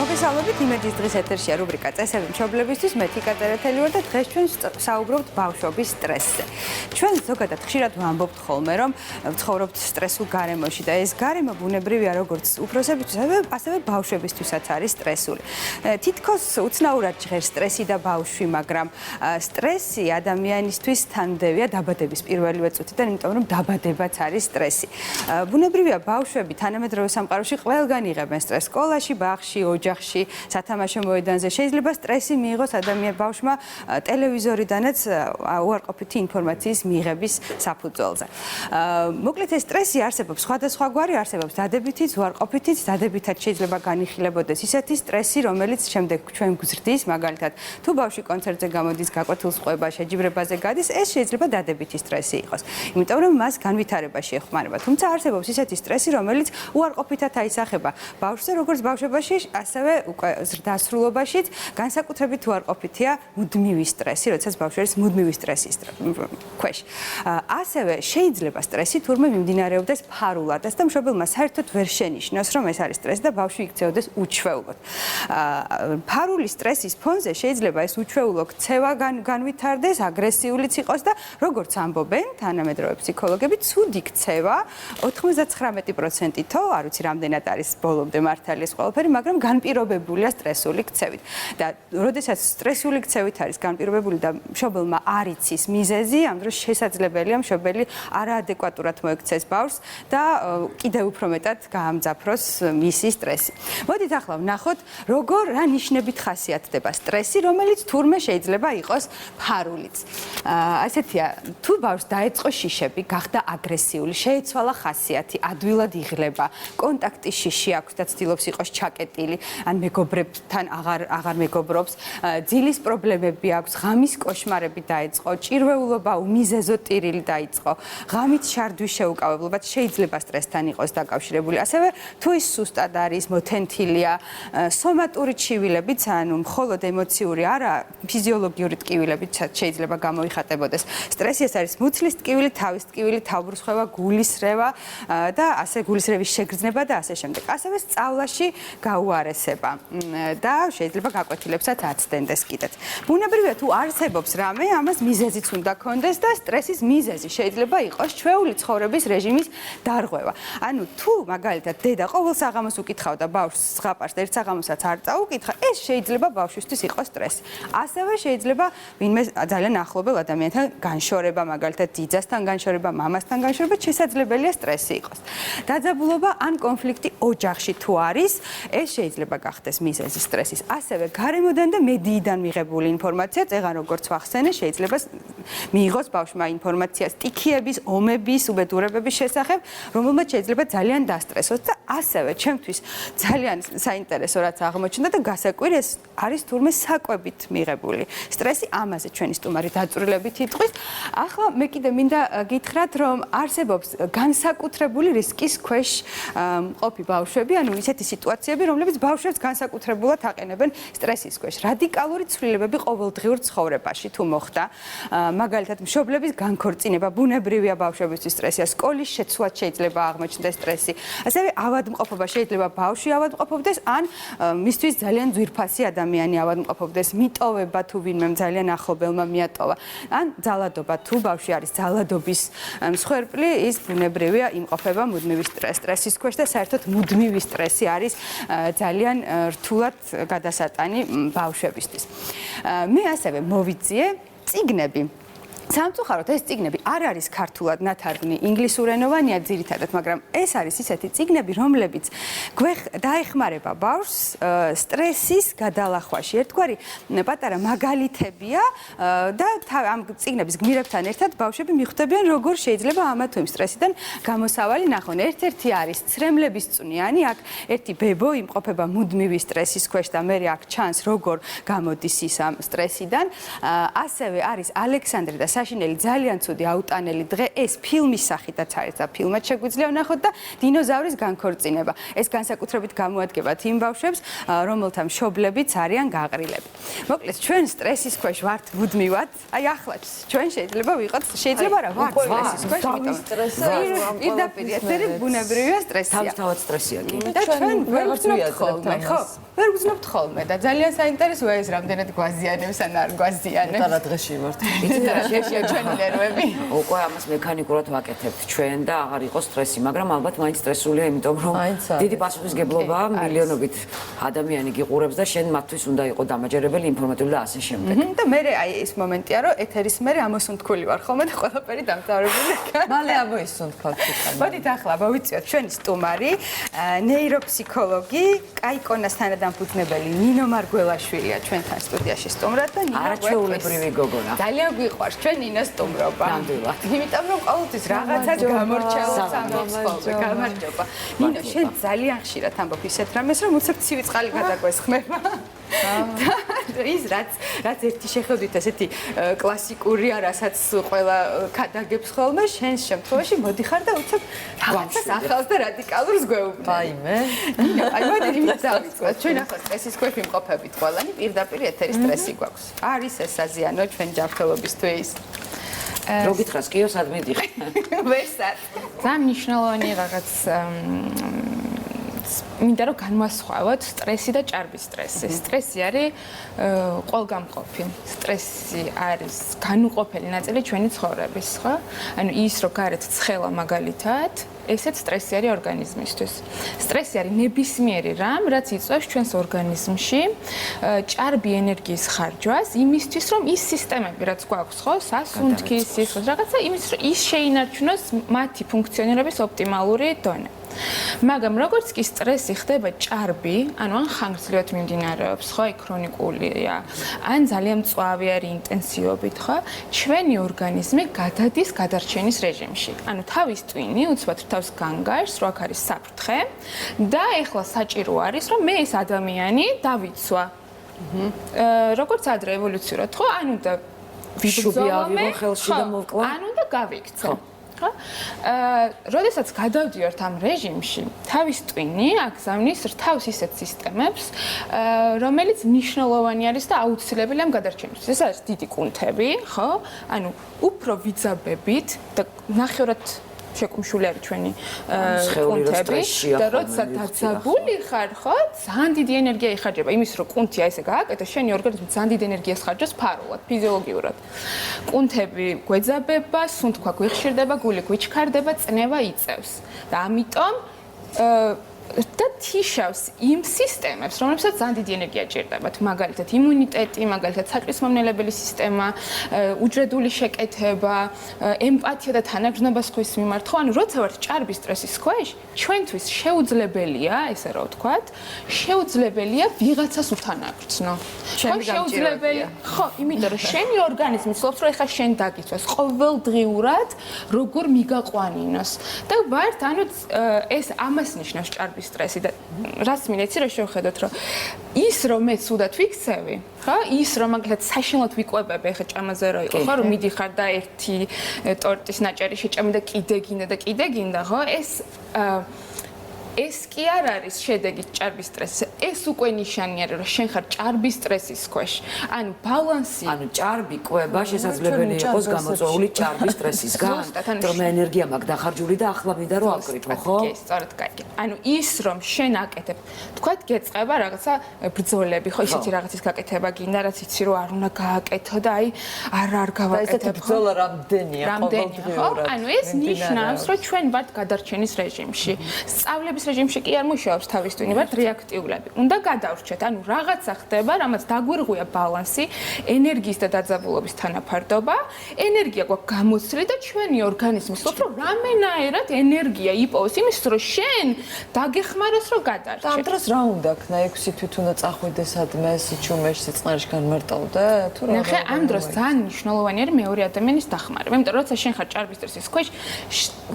მოგესალმებით, იმედის დღის ეთერშია რუბრიკა წესები მშობლებისთვის. მე თიკაწერეთელი ვარ და დღეს ჩვენ საუბრობთ ბავშვობის სტრესზე. ჩვენ ზოგადად ხშირად ვამბობთ ხოლმე, რომ ვცხოვრობთ სტრესულ გარემოში და ეს გარემო ბუნებრივია როგორც უფროსებისთვის, ასევე ბავშვებისთვისაც არის სტრესული. თითქოს უცნაურად ჟღერს სტრესი და ბავშვი, მაგრამ სტრესი ადამიანისთვის თანმდევია დაბადების პირველივე წუთიდან, იმიტომ რომ დაბადებაც არის სტრესი. ბუნებრივია ბავშვები თანამედროვე სამყაროში ყველგან იღებენ სტრესს სკოლაში, ბაღში, ოჯახში, სათამაშო მოედანზე. შეიძლება სტრესი მიიღოს ბავშვმა ტელევიზორიდანაც უარყოფითი ინფორმაციის მიღების საფუძველზე. მოკლედ ეს სტრესი არსებობს სხვადასხვაგვარი, არსებობს დადებითიც, უარყოფითიც, დადებითად შეიძლება განიხილებოდეს ისეთი სტრესი, რომელიც შემდეგ ჩვენ გვზრდის, მაგალითად, თუ ბავშვი კონცერტზე გამოდის, გაკვეთილს ყვება, შეჯიბრებაზე გადის, ეს შეიძლება დადებითი სტრესი იყოს. იმიტომ რომ მას განვითარებაში ეხმარება. თუმცა არსებობს ისეთი სტრესი, რომელიც უარყოფითად აისახება ბავშვზე, როგორც ბავშვობაში, ასევე უკვე ზრდასრულობაშიც, განსაკუთრებით უარყოფითია მუდმივი სტრესი, როდესაც ბავშვი არის მუდმივი სტრესის ქვეშ. ასევე შეიძლება სტრესი თურმე მიმდინარეობდეს ფარულადაც და მშობელმა საერთოდ ვერ შენიშნოს, რომ ეს არის სტრესი და ბავშვი იქცეოდეს უჩვეულოდ. ფარული სტრესის ფონზე შეიძლება ეს უჩვეულო ქცევა განვითარდეს, აგრესიულიც იყოს და როგორც ამბობენ თანამედროვე ფსიქოლოგები, ცუდი ქცევა 99%-ით, არ ვიცი რამდენად არის ბოლომდე მართალი ეს ყველაფერი, მაგრამ განპირობებულია სტრესული ქცევით. და როდესაც სტრესული ქცევით არის განპირობებული და მშობელმა არ იცის მიზეზი, ამ დროს შესაძლებელია მშობელი არაადეკვატურად მოექცეს ბავშვს და კიდევ უფრო მეტად გაამძაფროს მისი სტრესი. მოდით ახლა ვნახოთ, რა ნიშნებით ხასიათდება სტრესი, რომელიც თურმე შეიძლება იყოს ფარულიც. ასეთია, თუ ბავშვს დაეწყო შიშები, გახდა აგრესიული, შეეცვალა ხასიათი, ადვილად იღლება, კონტაქტის შიში აქვს და ცდილობს იყოს ჩაკეტილი, ან მეგობრებთან აღარ მეგობრობს, ძილის პრობლემები აქვს, ღამის კოშმარები დაეწყო, ჭირვეულობა, უმიზეზო ტირილი დაიწყო, ღამით შარდვის შეუკავებლობა შეიძლება სტრესთან იყოს დაკავშირებული. ასევე თუ ის სუსტად არის, მოთენთილია, სომატური ჩივილებიც, ანუ მხოლოდ ემოციური, არა ფიზიოლოგიური ტკივილებიც შეიძლება გამოიხატებოდეს. სტრესი ეს არის მუცლის ტკივილი, თავის ტკივილი, თავბრუსხვევა, გულისრევა და ასე გულისრევის შეგრძნება და ასე შემდეგ. ასევე სწავლაში გაუარესება და შეიძლება გაკვეთილებსაც აცდენდეს კიდეც. ბუნებრივია თუ არსებობს რამე, ამას მიზეზიც უნდა ქონდეს და სტრესის მიზეზი შეიძლება იყოს ჩვეული ცხოვრების რეჟიმის დარღვევა. ანუ თუ მაგალითად დედა ყოველ საღამოს უკითხავდა ბავშვს ზღაპარს და ერთ საღამოსაც არ წაუკითხა, ეს შეიძლება ბავშვისთვის იყოს სტრესი. ასევე შეიძლება ვინმე ძალიან ახლობელ ადამიანთან განშორება, მაგალითად ძიძასთან განშორება, მამასთან განშორება, შესაძლებელია სტრესი იყოს. დაძაბულობა ან კონფლიქტი ოჯახში თუ არის, ეს შეიძლება გახდეს მიზეზი სტრესის. ასევე გარემოდან და მედიიდან მიღებული ინფორმაცია, წეგან როგორც ვახსენე, შეიძლება მიიღოს ბავშვმა ინფორმაცია სტიქიების, ომების, უბედურებების შესახებ, რომელმაც შეიძლება ძალიან დასტრესოს და ასევე ჩემთვის ძალიან საინტერესო რაც აღმოჩნდა და გასაკვირი ეს არის თურმე საკვებით მიღებული სტრესი, ამაზე ჩვენი სტუმარი დაწვრილებით იტყვის. ახლა მე კიდე მინდა გითხრათ, რომ არსებობს განსაკუთრებული რისკის ქვეშ მყოფი ბავშვები, ანუ ისეთი სიტუაციები, რომლებიც ბავშვებს განსაკუთრებულად აყენებენ სტრესის ქვეშ. რადიკალური ცვლილებები ყოველდღიურ ცხოვრებაში თუ მოხდა, მაგალითად მშობლების განქორწინება, ბუნებრივია ბავშვებისთვის სტრესია, სკოლის შეცვლაც შეიძლება აღმოჩნდეს სტრესი. ასევე ავადმყოფობა, შეიძლება ბავშვი ავადმყოფობდეს, ან მისთვის ძალიან ძვირფასი ადამიანი ავადმყოფობდეს, მიტოვება თუ ვინმე ძალიან ახლობელმა მიატოვა, ან ძალადობა, თუ ბავშვი არის ძალადობის მსხვერპლი, ის ბუნებრივია იმყოფება მუდმივი სტრესის ქვეშ და საერთოდ მუდმივი სტრესი არის ძალიან რთულად გადასატანი ბავშვებისთვის. მე ასევე მოვიძიე წიგნები. სამწუხაროდ ეს წიგნები არ არის ქართულად ნათარგმნი, ინგლისურენოვანია ძირითადად, მაგრამ ეს არის ისეთი წიგნები, რომლებიც დაეხმარება ბავშვს სტრესის გადალახვაში. ერთგვარი პატარა მაგალითებია და ამ წიგნების გმირებთან ერთად ბავშვები მიხვდებიან, როგორ შეიძლება ამა თუ იმ სტრესიდან გამოსავალი ნახონ. ერთ-ერთი არის ცრემლების წვნიანი, აქ ერთი ბებო იმყოფება მუდმივი სტრესის ქვეშ და მე აქ ჩანს, როგორ გამოდის ის ამ სტრესიდან. ასევე არის ალექსანდრე და საშინელი ძალიან ცუდი აუტანელი დღე, ეს ფილმის სახითაც არის და ფილმად შეგვიძლია ვნახოთ და დინოზავრის განქორწინება. ეს განსაკუთრებით გამოადგება იმ ბავშვებს, რომელთა მშობლებიც არიან გაყრილები. მოკლედ, ჩვენ სტრესის ქვეშ ვართ მუდმივად. აი ახლაც ჩვენ შეიძლება ვიყოთ, შეიძლება რა ვართ სტრესის ქვეშ, იმიტომ პირდაპირ ესერი ბუნებრივია სტრესია. თავისთავად სტრესია კი. და ჩვენ ვერ ვწნობთ ხოლმე, ხო? ვერ გძნობთ ხოლმე და ძალიან საინტერესოა ეს რამდენად გვაზიანებს ან არ გვაზიანებს. და რა დღეში ვართ. იცით რა შეშია ჩვენი ნერვები. უკვე ამას მექანიკურად ვაკეთებთ ჩვენ და აღარ იყოს სტრესი, მაგრამ ალბათ მაინც სტრესულია, იმიტომ რომ დიდი პასუხისგებლობაა, მილიონობით ადამიანი გიყურებს და შენ მათთვის უნდა იყო დამაჯერებელი, ინფორმატიული და ასე შემდეგ. და მე აი ეს მომენტია, რომ ეთერის მერე ამოსუნთქული ვარ ხოლმე და ყველაფერი დამთავრებული. მალე ამოისუნთქავთ ხარ. მოდით ახლა მოვიწიოთ ჩვენი სტუმარი, ნეიროფსიქოლოგი, კაიკონას თანადამფუძნებელი ნინო მარგველაშვილია ჩვენთან სტუდიაში სტუმრად და ნინო არაჩვეულებრივი გოგონა. ძალიან გვიყვარს ჩვენ ნინოს სტუმრობა. ნამდვილად. იმიტომ რომ ყოველთვის რაღაცას გამორჩეულს ამბობს ხოლმე. გამარჯობა. ნინო, შენ ძალიან ხშირად ამბობ ისეთ რამეს, რომ უცებ ცივი წყალი გადაგვესხმება. და ის რაც ერთი შეხედვით ესეთი კლასიკურია, რასაც ყველა ქადაგებს ხოლმე, შენს შემთხვევაში მოდიხარ და უცებ რაღაცას ახალს და რადიკალურს გვეუბნები. ვაიმე. ნინო, აი მოდი იმით დავიწყოთ. ჩვენ ახლა სტრესის ქვეშ ვიმყოფებით ყველანი, პირდაპირ ეთერის სტრესი გვაქვს. არის ეს საზიანო ჩვენ ჯანმრთელობისთვის? რო გითხრას კიო სად მიდიხარ? ვერსად. ძალიან მნიშვნელოვანი რაღაც მინდა რომ განვასხვავოთ სტრესი და ჭარბის სტრესი. სტრესი არის ყველგამყოფი. სტრესი არის განუყოფელი ნაწილი ჩვენი ცხოვრების, ხო? ანუ ის რომ გარეთ ცხელა მაგალითად, ესეც სტრესი არის ორგანიზმისთვის. სტრესი არის ნებისმიერი რამ, რაც იწვევს ჩვენს ორგანიზმში ჭარბი ენერგიის ხარჯვას, იმისთვის რომ ის სისტემები, რაც გვაქვს, ხო, სასუნთქის, სისხლის, რაღაცა, იმის რომ ის შეინარჩუნოს მათი ფუნქციონირების ოპტიმალური დონე. მაგრამ როგორც კი სტრესი ხდება ჭარბი, ანუ ან ხანგრძლივად მიმდინარეობს, ხო, ქრონიკულია, ან ძალიან მწვავე არის ინტენსივობით, ხო, ჩვენი ორგანიზმი გადადის გადარჩენის რეჟიმში. ანუ თავის ტვინი უცბად თავს განგარს, რო აქ არის საფრთხე და ეხლა საჭირო არის, რომ მე ეს ადამიანი დავიცვა. როგორც ადრე ევოლუციურად, ხო, ანუ და ვიბრძოლავე ხელში და მოვკლა. ანუ და გავიქცე. როდესაც გადავდივართ ამ რეჟიმში, თავის ტვინი აგზავნის რთავს ისეთ სისტემებს, რომელიც მნიშვნელოვანი არის და აუცილებელია ამ გადარჩენისთვის. ეს არის დიდი კუნთები, ხო? ანუ უფრო ვიძაბებით და ნახევრად შეკუმშული არის ჩვენი კუნთები და როდესაც დაძაბული ხარ, ხო, ძალიან დიდი ენერგია იხარჯება. იმის რომ კუნთია ესე გააკეთო, შენი ორგანიზმი ძალიან დიდი ენერგიას ხარჯავს ფარულად, ფიზიოლოგიურად. კუნთები გვეძაბება, სუნთქვა გვიხშირდება, გული გვიჩქარდება, წნევა იწევს. და ამიტომ და თიშავს იმ სისტემებს, რომლებსაც ძალიან დიდი ენერგია ჭირდებათ, მაგალითად იმუნიტეტი, მაგალითად საჭმელებელი სისტემა, უჯრედული შეკეთება, ემპათია და თანაგრძნობა სხვის მიმართ. ხო, ანუ როცა ვართ ჭარბის სტრესის ქვეშ, ჩვენთვის შეუძლებელია, ესე რა ვთქვათ, შეუძლებელია ვიღაცას უთანაგრძნო. შეუძლებელია. ხო, იმიტომ რომ შენი ორგანიზმი ცდილობს, რომ ეხლა შენ დაგიცვას ყოველდღიურად, როგორ მიგაყვანინოს. და ვართ, ანუ ეს ამას ნიშნავს ჭარბის სტრესი და რას მინეცი რომ შევხედოთ რომ ის რომ მე სუდად ვიქცევი, ხო? ის რომ მაგალითად საშინლად ვიკვებები, ეხა ჭამაზე რო იყო, ხო, რომ მიდიხარ და ერთი ტორტის ნაჭერი შეჭამი და კიდე გინდა, ხო? ეს კი არ არის შედეგი ჭარბის სტრესის. ეს უკვე ნიშანი არის, რომ შენ ხარ ჭარბის სტრესის ქვეშ. ანუ ბალანსი. ანუ ჭარბი კვება შესაძლებელი იყოს გამოწვეული ჭარბის სტრესისგან. რომ ენერგია მაქვს დახარჯული და ახლა მინდა რომ ავკრიფო, ხო? კი, სწორედ კაი. ანუ ის რომ შენ აკეთებ, თქვათ გეწყება რაღაცა ბრძოლები, ხო, ისეთი რაღაცის გაკეთება გინდა, რაც იცი რომ არ უნდა გააკეთო და აი არ გავაკეთებ. ბრძოლა რამდენია ყოველდღიურად. ანუ ეს ნიშნავს, რომ ჩვენ ვართ გადარჩენის რეჟიმში. სწავლების რეჟიმში კი არ მუშაობს თავის ტვინი, ვართ რეაქტიულები. უნდა გადავრჩეთ, ანუ რაღაცა ხდება, რამაც დაგვირღვია ბალანსი, ენერგიის და დაძაბულობის თანაფარდობა, ენერგია გვაქვს გამოცვლილი და ჩვენი ორგანიზმი ცდილობს, რომ რამენაერად ენერგია იპოვოს იმის, რომ შენ დაგეხმაროს, რომ გადარჩე. ამ დროს რა უნდა ქნა? 6 თვით უნდა წახვიდე სადმე, სიჩუმეში, სიწყნარში განმარტავდე, თუ რა? ნახე, ამ დროს ძალიან მნიშვნელოვანი არის მეორე ადამიანის დახმარება. იმიტომ რომ როცა შენ ხარ ჭარბის სტრესის ქვეშ,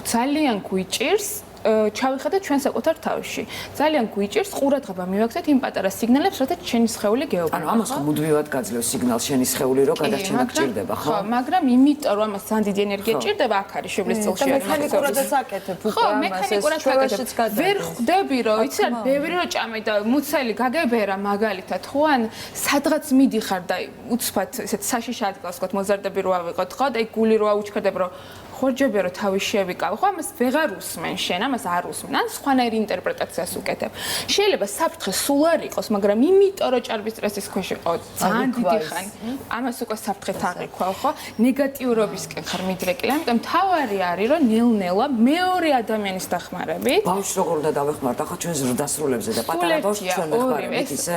ძალიან გვიჭირს ჩავიხადეთ ჩვენ საკუთარ თავში. ძალიან გვიჭირს ყურადღება მივაქცეთ იმ პატარა სიგნალებს, როდესაც ჩვენი სხეული გეუბნება. ანუ ამას ხო მუდმივად გაძლევს სიგნალს შენი სხეული, რომ გადარჩენა გჭირდება, ხო? ხო, მაგრამ იმიტომ რომ ამას ძალიან დიდი ენერგია ჭირდება, აქ არის შუბლის წილში. მექანიკურადაც აკეთებ უკვე ხო, ამას. მექანიკურად აკეთებ. ვერ ხვდები რომ იცი რა, ბევრი რო ჭამე და მუცელი გაგებერა მაგალითად, ხო, ან სადღაც მიდიხარ და უცბად ესეთ საშიში ადგილას ვთქვათ, მოზარდები რო ავიღოთ, ხო, და იქ გული რო აუჩქარდებ, რომ ხორჯებია რომ თავი შევიკავ, ხო, ამას ვეღარ უსმენ შენ, ამას არ უსმენ. ან სხვანაირი ინტერპრეტაციას უკეთებ. შეიძლება საფრთხე სულ არ იყოს, მაგრამ იმიტომ რომ ჭარბი სტრესის ქვეშ იყო ძალიან დიდი ხანი, ამას უკვე საფრთხეთ აღიქვა, ხო? ნეგატიურობისკენ ხარ მიდრეკილი. ამიტომ თავარი არის რომ ნელ-ნელა მეორე ადამიანის დახმარებით ბავშვს როგორ უნდა დავეხმაროთ ახლა ჩვენ ზრდასრულებზე და პატარა ბავშვს ჩვენ ვეხმარებით ისე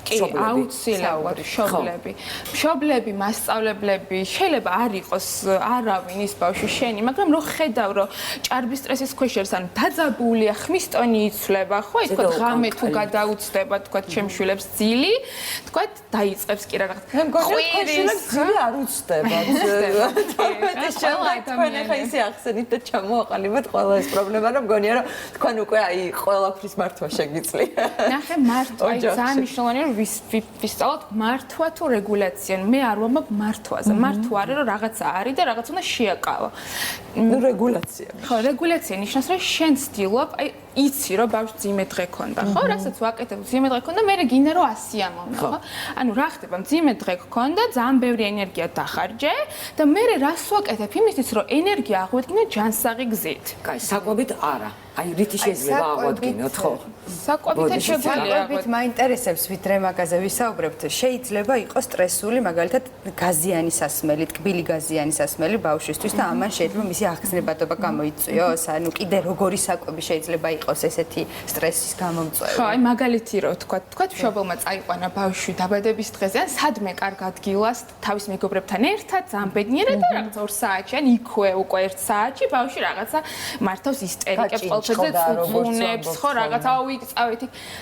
კი, აუცილებლად მშობლები, მასწავლებლები, შეიძლება არ იყოს არავინ ის ბავშვი შენი, მაგრამ რო ხედავ, რომ ჭარბი სტრესის ქვეშ არის, ანუ დაძაბულია, ხმის ტონი იცვლება, ხო, ის თქო ღამე თუ გადაუცდება, თქო ჩემშვილებს ძილი, თქო დაიწყებს კი რაღაც. მე მგონია ჩემშვილებს ძილი არ უცდება. თორმეტე შემდეგ თქვენ ახლა ისე ახსენით და ჩამოაყალიბეთ ყველა ეს პრობლემა, რომ მგონია რომ თქვენ უკვე აი ყველაფრის მართვა შეგიძლია. ნახე მართვა ძალიან მნიშვნელოვანია რომ ვისწავლოთ მართვა თუ რეგულაცია. მე არ ვამბობ მართვაზე. მართვა არის რომ რაღაცა არის და რაღაც უნდა შეაკავო. ნუ რეგულაცია. ხო, რეგულაცია ნიშნავს რომ შენ ცდილობ, აი იცი რომ ბავშვს ძიმე დღე ქონდა, ხო? რასაც ვაკეთებ, ძიმე დღე ქონდა, მე გინდა რომ 100 ამოვნა, ხო? ანუ რა ხდება, ძიმე დღე ქონდა, ძალიან ბევრი ენერგია დახარჯე და მე რას ვაკეთებ იმისთვის რომ ენერგია აღვიდგინე ჯანსაღი გზით. კაი, საკვებით არა. აი რითი შეიძლება აღვადგინოთ, ხო? საკვებითაც შეგვიძლია. საკვებით მაინტერესებს ვიდრე მაგაზე ვისაუბრებთ. შეიძლება იყოს სტრესული, მაგალითად, გაზიანი სასმელი, ტკბილი გაზიანი სასმელი ბავშვისთვის და ამან შეიძლება მისი აღგზნებადობა გამოიწვიოს. ანუ კიდე როგორი საკვები შეიძლება იყოს ესეთი სტრესის გამომწვევი. ხო, აი მაგალითი რო თქვა მშობელმა წაიყვანა ბავშვი დაბადების დღეზე, ან სადმე კარგ ადგილას თავის მეგობრებთან ერთად, ძალიან ბედნიერად და რაღაც 2 საათში, ან იქვე უკვე 1 საათში ბავშვი რაღაცა მართავს ისტერიკებს ყველაფერზე წუწუნებს, ხო, რაღაცა ავიქწავით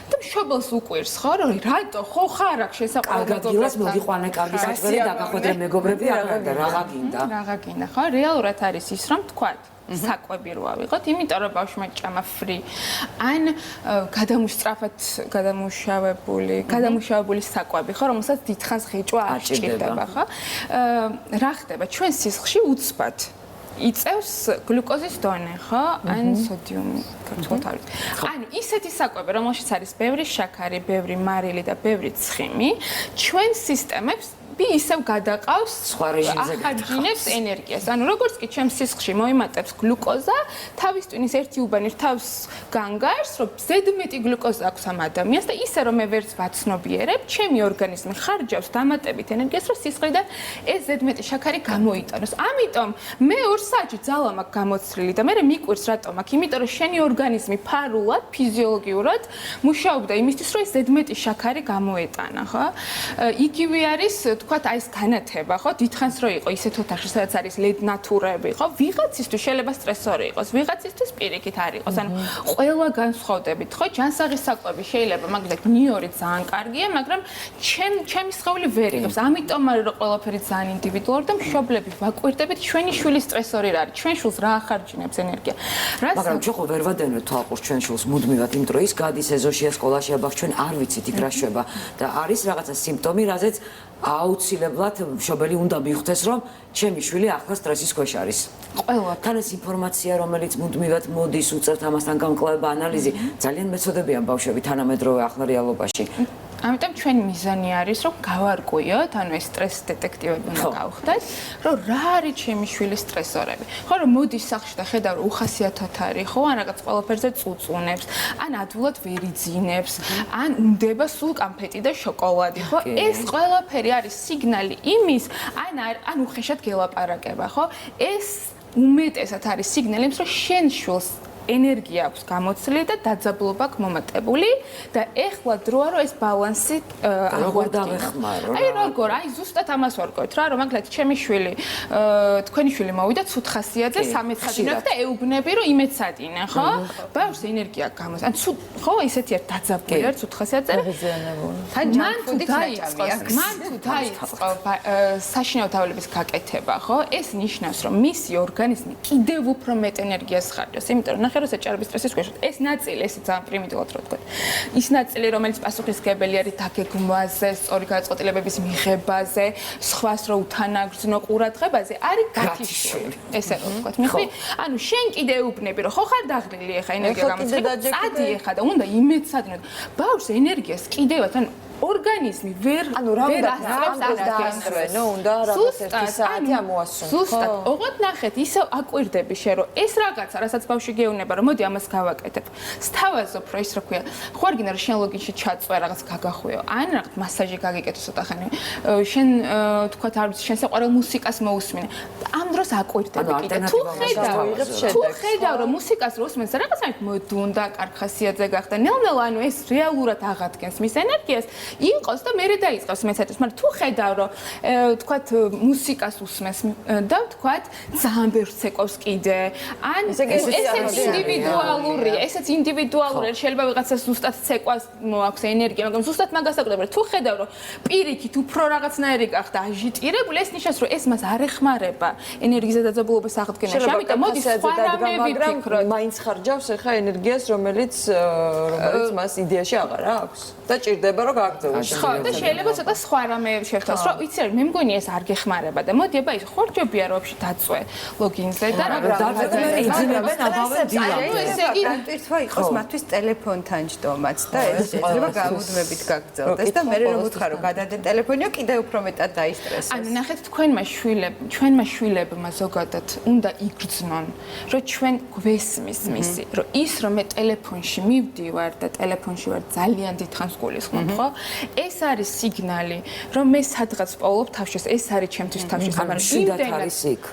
და მშობელს უკვირს, ხო, რომ რატო ხო ხარ აქ შესაყვანად ადგილას მოგიყვანე კარგი საჭმელი და გახოდრე მეგობრები აღარ და რა გინდა. რა გინდა, ხო, რეალურად არის ის რომ თქვა საკვები რო ავიღოთ, იმიტომ რომ ბავშვმა ჭამა ფრი. ან გადამუშავებული საკვები, ხო, რომელსაც დიდხანს ღეჭვა არ სჭირდება, ხო? რა ხდება? ჩვენ სისხლში უცბად იწევს გლუკოზის დონე, ხო? ან სოდიუმი, ქართულად. ანუ ისეთი საკვები, რომელშიც არის ბევრი შაქარი, ბევრი მარილი და ბევრი ცხიმი, ჩვენ სისტემებს ისევ გადაყავს სხვა რეჟიმზე ახარჯინებს ენერგიას. ანუ როგორც კი ჩემს სისხლში მოიმატებს გლუკოზა, თავის ტვინის ერთი უბანი თავს განგარს, რომ ზედმეტი გლუკოზა აქვს ამ ადამიანს და ისე რომ მე ვერც ვაცნობიერებ, ჩემი ორგანიზმი ხარჯავს დამატებით ენერგიას, რომ სისხლიდან ეს ზედმეტი შაქარი გამოიტანოს. ამიტომ მე 2 საათში ძალა მაქვს გამოცვლილი და მე მიკვირს რატომ აქ, იმიტომ რომ შენი ორგანიზმი ფარულად, ფიზიოლოგიურად მუშაობდა იმისთვის, რომ ეს ზედმეტი შაქარი გამოეტანა, ხო? იგივე არის თქვათ აი ეს განათება, ხო, დიდხანს რო იყო ისეთ ოთახში, სადაც არის ლედნათურები, ხო, ვიღაცისთვის შეიძლება სტრესორი იყოს, ვიღაცისთვის პირიქით არ იყოს. ანუ ყველა განსხვავდებით, ხო, ჯანსაღი საკვები შეიძლება, მაგალითად, ნიორი ძალიან კარგია, მაგრამ ჩემი სხეული ვერ იღებს. ამიტომ არის რომ ყველაფერი ძალიან ინდივიდუალური და მშობლები ვაკვირდებით, ჩვენი შვილი სტრესორი რა არის, ჩვენ შვილს რა ახარჯინებს ენერგია. მაგრამ ჩვენ ხო ვერ ვადენვეთ თვალყურს ჩვენ შვილს მუდმივად, იმიტომ რომ ის გადის ეზოშია, სკოლაშია, ბავშვი ჩვენ არ ვიცით იქ რა შვება და არის რაღაცა სიმპტომი, რაზეც აუცილებლად მშობელი უნდა მიხვდეს, რომ ჩემი შვილი ახლა სტრესის ქვეშ არის. ყველგან ეს ინფორმაცია, რომელიც მუდმივად მოდის, უწევთ ამასთან გამკლავება, ანალიზი, ძალიან მეცოდებიან ბავშვები თანამედროვე ახლა რეალობაში. ამიტომ ჩვენი მიზანი არის, რომ გავარკვიოთ, ანუ ეს სტრეს დეტექტივები უნდა გავხდეთ, რომ რა არის ჩემი შვილის სტრესორები. ხო, რომ მოდის სახლში და ხედავ, რომ უხასიათოდ არის, ხო, ან რაღაც ყველაფერზე წუწუნებს, ან ადვილად ვერ იძინებს, ან უნდება სულ კამფეტი და შოკოლადი, ხო? ეს ყველაფერი არის სიგნალი იმის, ან უხეშად გელაპარაკება, ხო? ეს უმეტესად არის სიგნალი იმის, რომ შენ შვილს ენერგია აქვს გამოცვლილი და დაძაბულობა აქვს მომატებული და ეხლა დროა რომ ეს ბალანსი აღვადგინო. აი როგორ, აი ზუსტად ამას ვარკვევთ რა, რომ მაგალითად ჩემი შვილი, თქვენი შვილი მოვიდა ცუთხასიათზე 13 და ეუბნები რომ იმეცადინე, ხო? ბავშვს ενέργია გამოც. ან ხო, ისეთი არ დაძაბული არ ცუთხასიათზე. მან თუ დაიწყო საშინაო თავლების გაკეთება, ხო? ეს ნიშნავს რომ მისი ორგანიზმი კიდევ უფრო მეტ ენერგიას ხარჯავს, იმიტომ რომ ხეროზე ჭარბი სტრესის ქვეშ. ეს ნაწილი, ეს ძალიან პრიმიტიულად რო ვთქვათ. ის ნაწილი, რომელიც პასუხისმგებელი არის დაგეგმვაზე, სწორი გადაწყვეტილებების მიღებაზე, სხვას რო უთანაგრძნო ყურადღებაზე, არის გათიშული. ესე რო ვთქვათ. მიხდი, ანუ შენ კიდე ეუბნები, რომ ხო ხარ დაღლილი ახლა ენერგია გამოცხადდა, წადი ახლა და უნდა იმეცადნოთ. ბავშვს ენერგიას კიდევაც, ანუ ორგანიზმი ვერ დაასწრენო, უნდა რაღაც 1 საათი ამოასწრო. ზუსტად, ოღონდ ნახეთ, ისევ აკვირდები შენ, რომ ეს რაღაცა, რასაც ბავშვი გეუბნება, რომ მოდი ამას გავაკეთებ. სთავაზობ, რომ ის რა ქვია, ხო არ გინდა რომ შენ ლოგინში ჩაწვე რაღაც გაგახვიო, ან რაღაც მასაჟი გაგიკეთო ცოტა ხანი. შენ თქვა არ ვიცი, შენ საყვარელ მუსიკას მოусმინე. ამ დროს აკვირდები კიდე. თუ ხედავ, რომ მუსიკას რო უსმენს, რაღაცა მოდუნდა, კარგხასიათზე გახდა. ნელ-ნელა ანუ ეს რეალურად აღადგენს მის ენერგიას, იყოს და მერე დაიწყებს მეცადეს, მაგრამ თუ ხედავ, რომ თქვათ მუსიკას უსმენს და თქვათ ძალიან ბევრს ეკავს კიდე, ან ესეც ინდივიდუალურია, ესეც ინდივიდუალურია, შეიძლება ვიღაცას ზუსტად ცეკვას მოაქვს ენერგია, მაგრამ ზუსტად მაგას აკეთებ, თუ ხედავ, რომ პირიქით უფრო რაღაცნაირი გახდა აჟიტირებული, ეს ნიშნავს, რომ ეს მას არ ეხმარება ენერგიის დაძაბულობის აღდგენაში. ამიტომ მოდი სხვა რამე ვიფიქროთ. მაინც ხარჯავს ახლა ენერგიას, რომელიც მას იდეაში აღარ აქვს და ჭირდება რომ გააგრძელოს. ხო, და შეიძლება ცოტა სხვა რამე შევთვალოს, რომ ვიცი რა, მე მგონი ეს არ გეხმარება და მოდი აბა ის ხორჯობია რომ ვაფშე დაწვე ლოგინზე და იძინებენ აბავენ დილა. ესე იგი განტვირთვა იყოს მათთვის ტელეფონთან ჯდომაც და ეს შეიძლება გამუდმებით გაგრძელდეს და მე რომ ვუთხარო გადადე ტელეფონიო კიდე უფრო მეტად დაისტრესოს. ანუ ნახეთ ჩვენმა შვილებმა ზოგადად უნდა იგრძნონ, რომ ჩვენ გვესმის მისი, რომ ის რომ მე ტელეფონში მივდივარ და ტელეფონში ვარ ძალიან დიდხანს გულისხმობ, ხო? ეს არის სიგნალი, რომ მე სადღაც პოულობ თავშეს, ეს არის ჩემთვის თავშეს, მაგრამ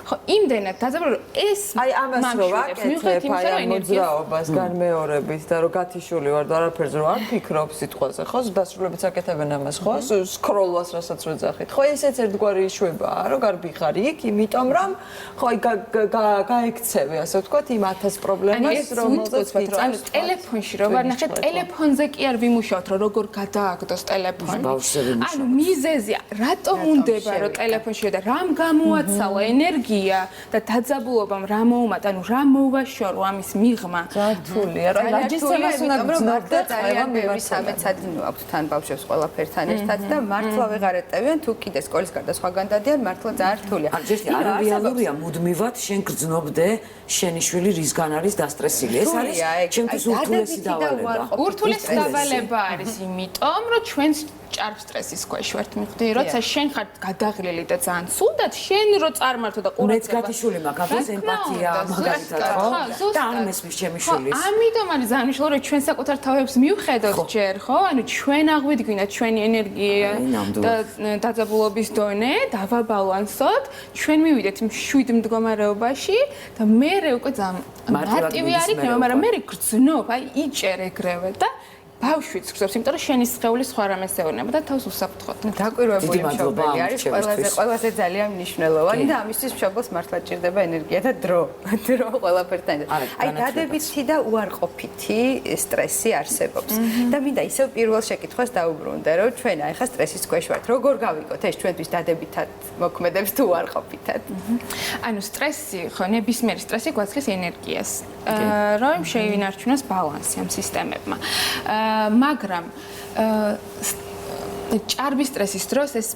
ხო, იმდენად დაძაბულო, რომ ეს აი ამას რო ვაკეთებ, აი მოძრაობას განმეორებით და რომ გათიშული ვარ და არაფერზე რო არ ფიქრობ სიტყვაზე, ხო? დასრულებით აკეთებენ ამას, ხო? სკროლვას რასაც ვეძახით, ხო? ესეც ერთგვარი შვებაა, რომ გარბი ხარ იქ, იმიტომ რომ ხო აი გაექცევი, ასე ვთქვათ, იმ 1000 პრობლემას, რომელზეც ვიტყვით, ანუ ტელეფონში რო ვარ, ნახეთ, ტელეფონზე კი არ ვიმუშაოთ, რომ როგორ გადააგდოს ტელეფონი. ანუ მიზეზია, რატომ უნდება რომ ტელეფონში და რამ გამოაცალა ენერგია და დაძაბულობამ რა მოუმატა, ანუ რა მოვაშორო ამის მიღმა. რთულია, რა ჯისმენას უნდა გძნობ და ძალიან ბევრი სამეცადინო აქვს თან ბავშვებს ყველაფერთან ერთად და მართლა ვეღარ ეტევიან თუ კიდე სკოლის გარდა სხვაგან დადიან, მართლა ძალიან რთულია. არარეალურია მუდმივად შენ გძნობდე შენი შვილი რისგან არის დასტრესილი. ეს არის ჩემთვის ურთულესი დავალება. ურთულესი დავალება არის იმიტომ, რომ ჩვენს ჭარბ სტრესის ქვეშ ვართ, მიხვდი, როცა შენ ხარ გადაღლილი და ძალიან სულდად, შენ რო წარმართო და ყურადღება. მეც გათიშული მაქვს ემპათია, მაგალითად, ხო? და არ მესმის ჩემი შვილის. ამიტომ არის ძალიან მნიშვნელოვანი, რომ ჩვენ საკუთარ თავებს მივხედოთ ჯერ, ხო? ანუ ჩვენ აღვიდგინოთ ჩვენი ენერგია და დაძაბულობის დონე, დავაბალანსოთ, ჩვენ მივიდეთ მშვიდ მდგომარეობაში და მე უკვე ძალიან მარტივი არ იქნება, მაგრამ მე გრძნობ, აი იჭერ ეგრევე და ბავშვიც გრძნობს, იმიტომ რომ შენი სხეული სხვა რამეს ეუბნება და თავს უსაფრთხოდ. დაკვირვებული მშობელი არის ყველაზე ძალიან მნიშვნელოვანი და ამისთვის მშობელს მართლა ჭირდება ენერგია და დრო ყველაფერთან. აი დადებითი და უარყოფითი სტრესი არსებობს. და მინდა ისევ პირველ შეკითხვას დაუბრუნდე, რომ ჩვენ აი ხა სტრესის ქვეშ ვართ. როგორ გავიგოთ ეს ჩვენთვის დადებითად მოქმედებს თუ უარყოფითად? ანუ სტრესი, ხო, ნებისმიერი სტრესი გვაძლევს ენერგიას, რომ შეინარჩუნოს ბალანსი ამ სისტემებმა. მაგრამ ჭარბი სტრესის დროს ეს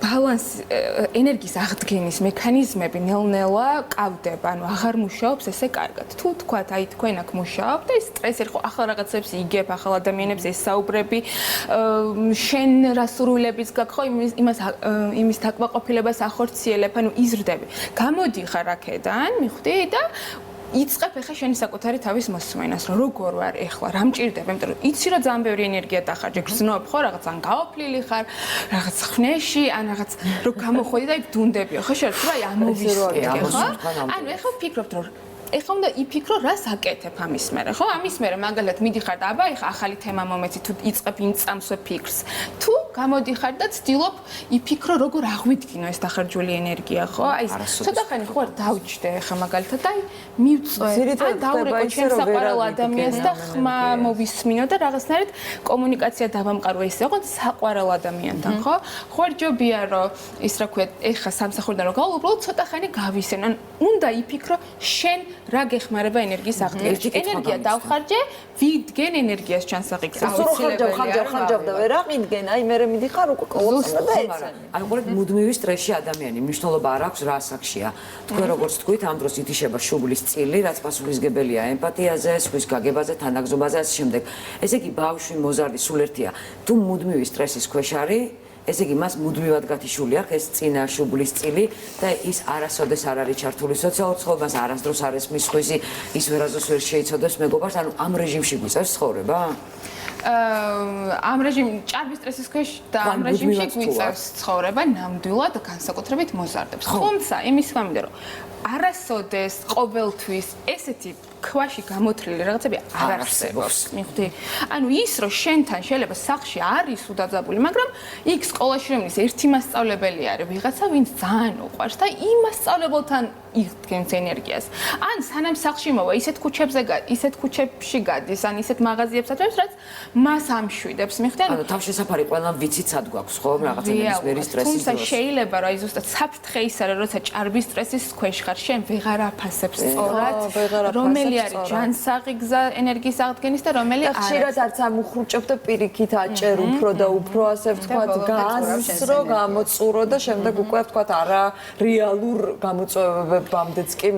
ბალანსი ენერგიის აღდგენის მექანიზმები ნელ-ნელა კავდება, ანუ აღარ მუშაობს ესე კარგად. თუ თქვათ, აი თქვენ აქ მუშაობთ და ეს სტრესი ხო ახალ რაღაცებს იგებ, ახალ ადამიანებს ესაუბრები, შენ რა სურვილების გაქვს, ხო იმის დაკმაყოფილებას ახორციელებ, ანუ იზრდები. გამოდიხარ აქედან, მიხვდი და იწყებ ახლა შენი საკუთარი თავის მოსმენას, რომ როგორ ვარ ახლა, რა მჭირდება, იმიტომ რომ იცი რომ ძალიან ბევრი ენერგია დახარჯე, გრძნობ ხო, რაღაც ან გაოფლილი ხარ, რაღაც ხნეში, ან რაღაც რო გამოხვედი და იბდუნდებიო, ხო შეიძლება აი ამოვისწრე, ხო? ანუ ახლა ვფიქრობთ რომ ეხლა უნდა იფიქრო რას აკეთებ ამის მერე, ხო? ამის მერე მაგალითად მიდიხარ და აბა ეხლა ახალი თემა მომეცი თუ იწყებ იმ წამსვე ფიქრს. თუ გამოდიხარ და ცდილობ იფიქრო როგორ აღვიდგინო ეს დახარჯული ენერგია, ხო? აი ცოტა ხანი ხო არ დავჭდე ეხლა მაგალითად და აი მივწვე, აი დაურეკო ჩემს საყვარელ ადამიანს და ხმა მოვისმინო და რაღაცნაირად კომუნიკაცია დავამყარო ესე, ოღონდ საყვარელ ადამიანთან, ხო? ხوارჯობია რომ ის რა ქვია, ეხლა სამსახურიდან რო გავალ, უბრალოდ ცოტა ხანი გავისენ, ან უნდა იფიქრო შენ რა გეხმარება ენერგიის აღდგენაში. ენერგია დავხარჯე, ვიდგენ ენერგიას ჩანსაღი. ხარჯავ და ვერ აღიდგენ, აი მე მიდიხარ უკვე კოლოფსა და ეცენი. აი უყურეთ მუდმივი სტრესში ადამიანი მნიშვნელობა არ აქვს რა ასაკშია. თქვენ როგორც თქვით ამ დროს ითიშება შუბლის წილი, რაც პასუხისგებელია ემპათიაზე, სხვის გაგებაზე, თანაგზობაზე და ამ შემდეგ. ესე იგი ბავშვი მოზარდი სულ ერთია. თუ მუდმივი სტრესის ქვეშ არის, ესე იგი მას მუდმივად გათიშული აქვს ეს წინა შუბლის წილი და ის არასოდეს არ არის ჩართული სოციალურ ცხოვრებას, არასდროს არ ესმის სხვისი, ის ვერასდროს ვერ შეიცოდოს მეგობარს, ანუ ამ რეჟიმში გვიწევს ცხოვრება? ამ ჭარბი სტრესის ქვეშ და ამ რეჟიმში გვიწევს ცხოვრება ნამდვილად განსაკუთრებით მოზარდებს. თუმცა იმის გამო რომ არასოდეს ყოველთვის ესეთი ქვაში გამოთვლილი რაღაცები არ არსებობს. მიხდი? ანუ ის რომ შენთან შეიძლება სახლში არის უდაძაბული, მაგრამ იქ სკოლაში რომ ის ერთი მასწავლებელი არის, ვიღაცა ვინც ძალიან უყვარს და იმ მასწავლებელთან იღდგენს ენერგიას. ან სანამ სახლში მოვა, ისეთ ქუჩებში გადის, ან ისეთ მაღაზიებს აწევს, რაც მას ამშვიდებს. მიხდი? ანუ თავშესაფარი ყველამ ვიცით სად გვაქვს, ხო? რაღაცა ნებისმიერი სტრესის დროს. თუმცა შეიძლება რომ აი ზუსტად საფრთხე ის არის, როცა ჭარბი სტრესის ქვეშ ხარ, შენ ვეღარ აფასებს სწორად, რომელი არის ჯანსაღი გზა ენერგიის აღდგენის და რომელი არა. ხშირად არც ამუხრუჭებ და პირიქით აჭერ უფრო და უფრო ასე ვთქვათ, გაზსრო, გამოწურო და შემდეგ უკვე ვთქვათ არა რეალურ გამოწვევებამდეც კი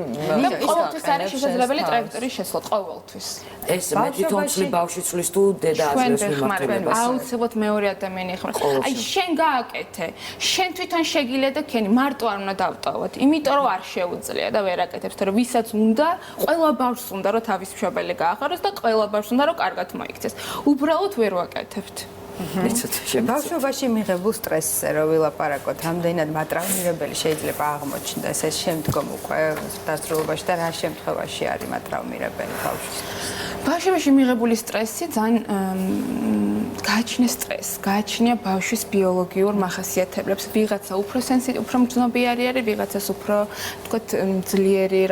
ყოველთვის არის შესაძლებელი ტრაექტორის შესვლა ყოველთვის. ეს მე თვითონ ვცლი ბავშვი ცვლის თუ დედა აძლევს მიმართულებას. აუცილებლად მეორე ადამიანი ხარ. აი შენ გააკეთე, შენ თვითონ შეგიძლია და ქენი მარტო არ უნდა დავტოვოთ, იმიტომ რომ არ შეუძლია და ვერ აკეთებს, თორე ვისაც უნდა, ყველა ბავშვს უნდა რომ თავის მშობელი გაახაროს და ყველა ბავშვს უნდა რომ კარგად მოიქცეს. უბრალოდ ვერ ვაკეთებთ. ბავშვობაში მიღებულ სტრესზე რო ვილაპარაკოთ, რამდენად მატრაუმირებელი შეიძლება აღმოჩნდეს ეს შემდგომ უკვე დასრულებაში და რა შემთხვევაში არის მატრაუმირებელი ბავშვის? ბავშვებში მიღებული სტრესი ძალიან გააჩნია სტრესს, გააჩნია ბავშვის ბიოლოგიურ მახასიათებლებს. ვიღაცა უფრო მგრძნობიარი არის, ვიღაცას უფრო თქვათ ძლიერი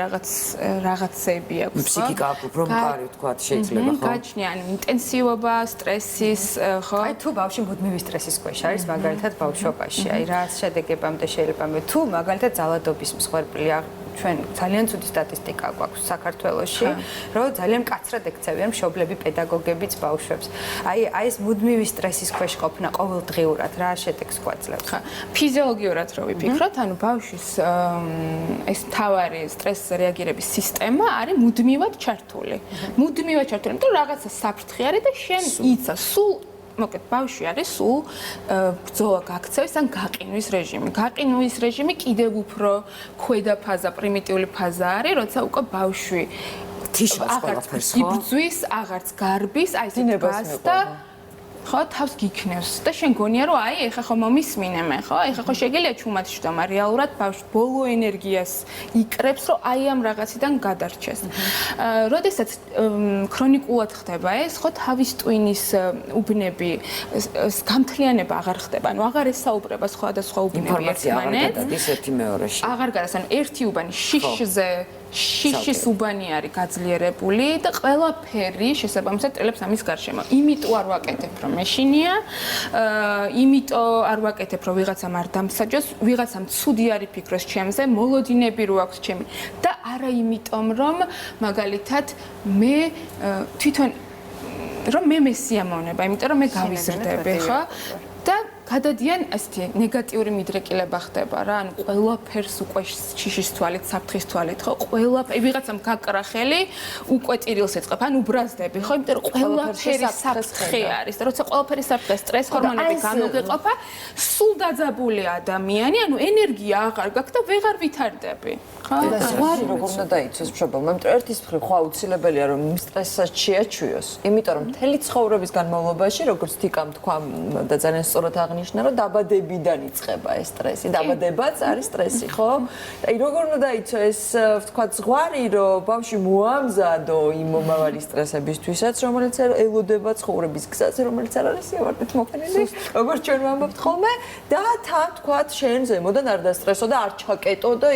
რაღაცები აქვს. ფსიქიკა უფრო მყარი თქვათ შეიძლება ხო? გააჩნია ინტენსივობა, სტრესის, ხო? აი თუ ბავშვი მუდმივი სტრესის ქვეშ არის, მაგალითად ბავშვობაში, აი რა შედეგებამდე შეიძლება თუ მაგალითად ძალადობის მსხვერპლია ჩვენ ძალიან ცუდი სტატისტიკა გვაქვს საქართველოში, რომ ძალიან მკაცრად ექცევიან მშობლები, პედაგოგებიც ბავშვებს. აი ეს მუდმივი სტრესის ქვეშ ყოფნა ყოველდღიურად რა შედეგს გვაძლევს? ფიზიოლოგიურად რო ვიფიქროთ, ანუ ბავშვის ეს მთავარი სტრესზე რეაგირების სისტემა არის მუდმივად ჩართული. მუდმივად ჩართული, იმიტომ რომ რაღაცა საფრთხე არის და შენ იცა სულ მოკეთ ბავშვი არის სულ ბრძოლა გაქცევის ან გაყინვის რეჟიმი. გაყინვის რეჟიმი კიდევ უფრო ქვედა ფაზა, პრიმიტიული ფაზა არის, როცა უკვე ბავშვი აღარც იბრძვის, აღარც გარბის, აი ეს დგას და ხო თავს გიქნევს და შენ გონია რომ აი ეხა ხო მომისმინე მე ხო ეხა ხო შეგიძლია ჩუმად შდომა რეალურად ბავშვი ბოლო ენერგიას იკრებს რომ აი ამ რაღაციდან გადარჩეს. როდესაც ქრონიკულად ხდება ეს ხო თავის ტვინის უბნები გამთლიანება აღარ ხდება ანუ აღარ ესაუბრება სხვადასხვა უბნები ერთმანეთს ისეთი მეორეში აღარ გადის ანუ ერთი უბანი შიშის უბანი არის გაძლიერებული და ყველაფერი შესაბამისად ტრელებს ამის გარშემო. იმიტომ არ ვაკეთებ რომ მეშინია, იმიტომ არ ვაკეთებ რომ ვიღაცამ არ დამსაჯოს, ვიღაცამ ცუდი არ იფიქროს ჩემზე, მოლოდინები რო აქვს ჩემი და არა იმიტომ რომ მაგალითად მე თვითონ რომ მე მესიამოვნება, იმიტომ რომ მე გავიზრდები, ხო? და გადადიან ასეთი ნეგატიური მიდრეკილება ხდება რა, ანუ ყველაფერს უკვე შიშის თვალით, საფრთხის თვალით, ხო? ყველაფერი ვიღაცამ გაკრა ხელი, უკვე ტირილს ეწყებ, ან უბრაზდები, ხო? იმიტომ რომ ყველაფერი საფრთხე არის და როცა ყველაფერი საფრთხე, სტრეს ჰორმონები გამოგეყოფა, სულ დაძაბული ადამიანი, ანუ ენერგია აღარ გაქვს და ვეღარ ვითარდები. ხო? და ზღვარი როგორ უნდა დაიცვას მშობელმა? იმიტომ რომ ერთის მხრივ ხო აუცილებელია რომ სტრესსაც შეაჩვიოს, იმიტომ რომ მთელი ცხოვრების განმავლობაში, როგორც თიკამ თქვა და ძალიან სწორად აღნიშნა, რომ დაბადებიდან იწყება ეს სტრესი. დაბადებაც არის სტრესი, ხო? აი როგორ უნდა დაიცვა ეს ვთქვა ზღვარი, რომ ბავშვი მოამზადო იმ მომავალი სტრესებისთვისაც, რომელიც ელოდება ცხოვრების გზაზე, რომელიც არ არის სიავარდით მოყენილი, როგორც ჩვენ ვამბობთ ხოლმე, და თან თქვა შენ ზემოდან არ დასტრესო და არ ჩაკეტო და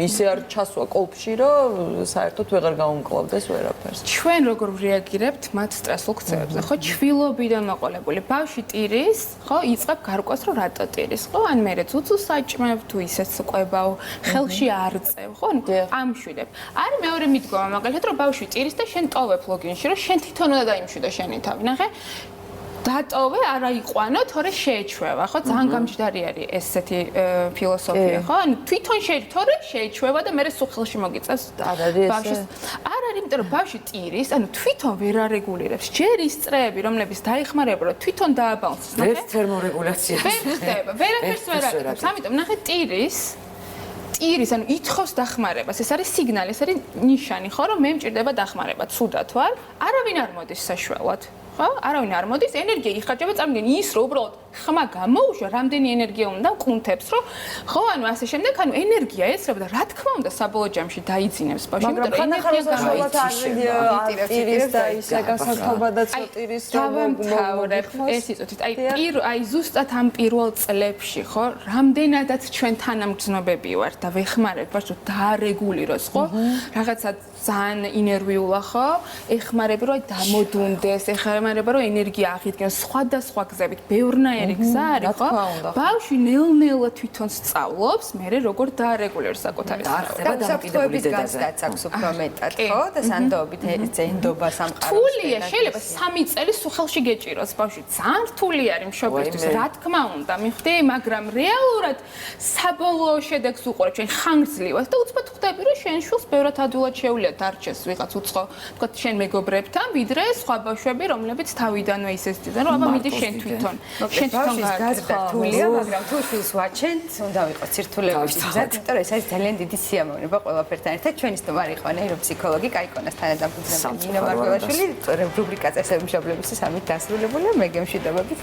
ისე არ ჩასვა კოლფში, რომ საერთოდ ვეღარ გაუმკლავდეს ვერაფერს. ჩვენ როგორ რეაგირებთ მათ სტრესულ ქცევებზე, ხო? ჩვილობიდან მოყოლებული ბავშვი ტირის, ხო, იწყებ გარკვას რომ რატო ტირის, ხო? ან მე ძუძუს საჭმევ თუ ისეც ყვებავ, ხელში არ წევ, ხო? ამშვიდებ. არის მეორე მიდგომა, მაგალითად, რომ ბავშვი ტირის და შენ ტოვებ ლოგინში, რომ შენ თვითონ უნდა დაიმშვიდო შენი თავი. ნახე? დატოვე, არა იყვანო, თორე შეეჩვევა, ხო? ძალიან გამჯდარი არის ესეთი ფილოსოფია, ხო? ანუ თვითონ თორე შეეჩვევა და მერე სუხელში მოგიწევს. არ არის ბავშვის. არ არის, იმიტომ რომ ბავშვი ტირის, ანუ თვითონ ვერ არეგულირებს. ჯერ ის წრეები, რომლებიც დაიხმარება, რომ თვითონ დააბალანსოს. ვერ თერმორეგულაცია. ვერ ხდება, ვერაფერს ვერ აკეთებს. ამიტომ ნახე ტირის, ანუ ითხოვს დახმარებას. ეს არის სიგნალი, ეს არის ნიშანი, ხო, რომ მე მჭირდება დახმარება. ცუდად ვარ, არავინ არ მოდის საშუალოდ. ხო? არავინ არ მოდის, ენერგია იხარჯება, წარმოგიდგენ ის, რომ უბრალოდ ხმა გამოუშვა, რამდენი ენერგია უნდა კუნთებს, რომ ხო, ანუ ასე შემდეგ, ანუ ენერგია ეცრება და რა თქმა უნდა, საბოლოო ჯამში დაიძინებს ბავშვი, მაგრამ ენერგია გამოიწვის და ისე გასართობა და წოტირის დავამთავრებ, ეს იწოდით, აი ზუსტად ამ პირველ წლებში, ხო, რამდენადაც ჩვენ თანამგრძნობები ვართ და ვეხმარებთ ბავშვს დაარეგულიროს, ხო? რაღაცა ძალიან ინერვიულა, ხო? ეხმარები რომ დამოდუნდეს, ეხმარება რომ ენერგია აღიდგენოს სხვადასხვა გზებით, ბევრნაირი გზა არის, ხო? ბავშვი ნელ-ნელა თვითონ სწავლობს, მერე როგორ დაარეგულიროს საკუთარი და დამოკიდებული დედაზე აქვს უფრო მეტად, ხო? და სანდოობით ენდობა სამყაროს. რთულია, შეიძლება 3 წელი სუხელში გეჭიროს ბავშვი. ძალიან რთული არის მშობლისთვის, რა თქმა უნდა, მიხვდი, მაგრამ რეალურად საბოლოო შედეგს უყურებ ჩვენ ხანგრძლივად და უცბად ხვდები, რომ შენ შვილს ბევრად ადვილად შეუძლია დარჩეს ვიღაც უცხო, თქვა შენ მეგობრებთან, ვიდრე სხვა ბავშვები, რომლებიც თავიდანვე ისე ზრდიან, რომ აბა მიდი შენ თვითონ. შენ თვითონ გაზრდართულია, მაგრამ თუ შვილს ვაჩენთ, უნდა ვიყოთ სირთულეებში. იმიტომ რომ ეს არის ძალიან დიდი სიამოვნება ყველაფერთან ერთად. ჩვენი სტუმარი იყო ნეიროფსიქოლოგი კაიკონას თანადამფუძნებელი ნინო მარგველაშვილი. რუბრიკა წესები მშობლებისთვის ამით დასრულებულია. მე გემშვიდობებით.